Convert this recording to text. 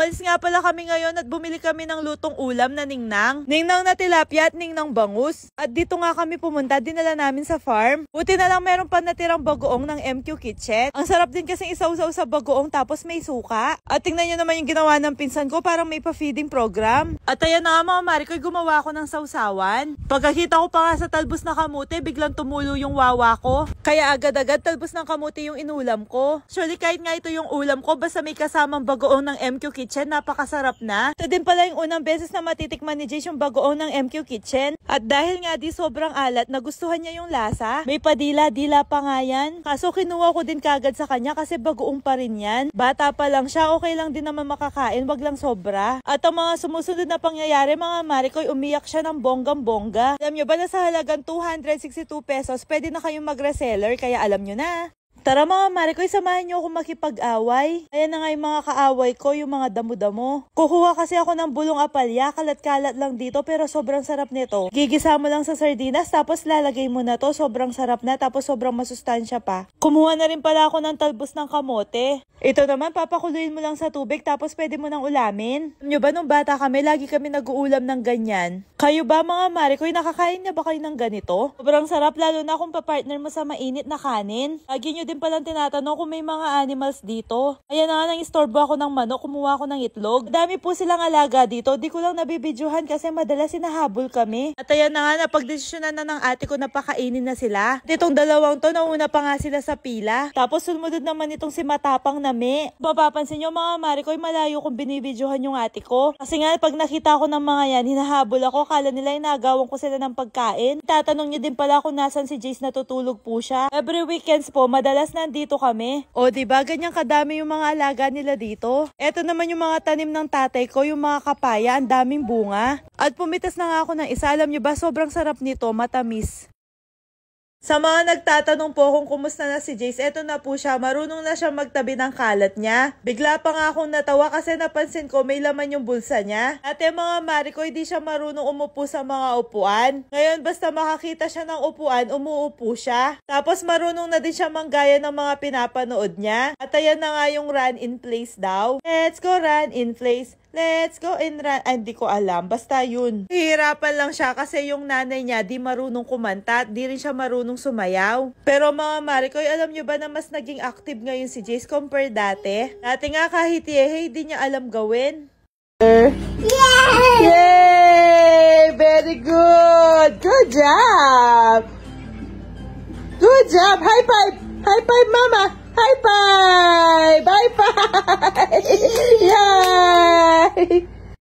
Umalis nga pala kami ngayon at bumili kami ng lutong ulam na ningnang. Ningnang na tilapia at ningnang bangus. At dito nga kami pumunta, dinala namin sa farm. Buti na lang meron pa natirang bagoong ng MQ Kitchen. Ang sarap din kasing isawsaw sa bagoong tapos may suka. At tingnan nyo naman yung ginawa ng pinsan ko, parang may pa-feeding program. At ayan na nga mga Marikoy, gumawa ako ng sausawan. Pagkakita ko pa nga sa talbos na kamote, biglang tumulo yung wawa ko. Kaya agad-agad talbos ng kamote yung inulam ko. Surely kahit nga ito yung ulam ko, basta may kasamang bagoong ng MQ Kitchen, napakasarap na. Ito din pala yung unang beses na matitikman ni Jace yung bagoong ng MQ Kitchen. At dahil nga di sobrang alat, nagustuhan niya yung lasa. May padila-dila pa nga yan. Kaso kinuha ko din kagad sa kanya kasi bagoong pa rin yan. Bata pa lang siya, okay lang din naman makakain, wag lang sobra. At ang mga sumusunod na pangyayari mga Marikoy, umiyak siya ng bonggang-bongga. Alam nyo ba na sa halagang 262 pesos, pwede na kayong mag-reseller, kaya alam nyo na. Tara mga Marikoy, samahan niyo ako makipag-away. Ayan na nga yung mga kaaway ko, yung mga damo-damo. Kukuha kasi ako ng bulong apalya, kalat-kalat lang dito pero sobrang sarap nito. Gigisa mo lang sa sardinas tapos lalagay mo na to, sobrang sarap na tapos sobrang masustansya pa. Kumuha na rin pala ako ng talbos ng kamote. Ito naman, papakuluin mo lang sa tubig tapos pwede mo nang ulamin. Alam nyo ba nung bata kami, lagi kami nag-uulam ng ganyan. Kayo ba mga Marikoy, nakakain na ba kayo ng ganito? Sobrang sarap lalo na kung papartner mo sa mainit na kanin. Lagi nyo din palang tinatanong kung may mga animals dito. Ayan na nga, nang istorbo ako ng manok, kumuha ako ng itlog. Dami po silang alaga dito, di ko lang nabibidyohan kasi madalas sinahabol kami. At ayan na nga, napagdesisyonan na ng ate ko na pakainin na sila. At itong dalawang to, nauna pa nga sila sa pila. Tapos sumunod naman itong si Matapang Nami. Mapapansin nyo mga Marikoy, malayo kung binibidyohan yung ate ko. Kasi nga, pag nakita ko ng mga yan, hinahabol ako, kala nila inagawan ko sila ng pagkain. Tatanong nyo din pala kung nasan si Jace, natutulog po siya. Every weekends po, madalas nandito kami. O diba, ganyan kadami yung mga alaga nila dito. Eto naman yung mga tanim ng tatay ko, yung mga kapaya, ang daming bunga. At pumitas na nga ako ng isa, alam nyo ba, sobrang sarap nito, matamis. Sa mga nagtatanong po kung kumusta na si Jace, eto na po siya, marunong na siya magtabi ng kalat niya. Bigla pa nga akong natawa kasi napansin ko may laman yung bulsa niya. At yung mga Marikoy, di siya marunong umupo sa mga upuan. Ngayon basta makakita siya ng upuan, umuupo siya. Tapos marunong na din siya manggaya ng mga pinapanood niya. At ayan na nga yung run in place daw. Let's go run in place. Let's go and run. Ay, hindi ko alam. Basta yun. Hihirapan lang siya kasi yung nanay niya di marunong kumanta. Di rin siya marunong sumayaw. Pero mga Marikoy, alam nyo ba na mas naging active ngayon si Jace compare dati? Dati nga kahit yehey, di niya alam gawin. Yay! Yay! Very good! Good job! Good job! High five! High five, mama! High five! Bye bye! Yay!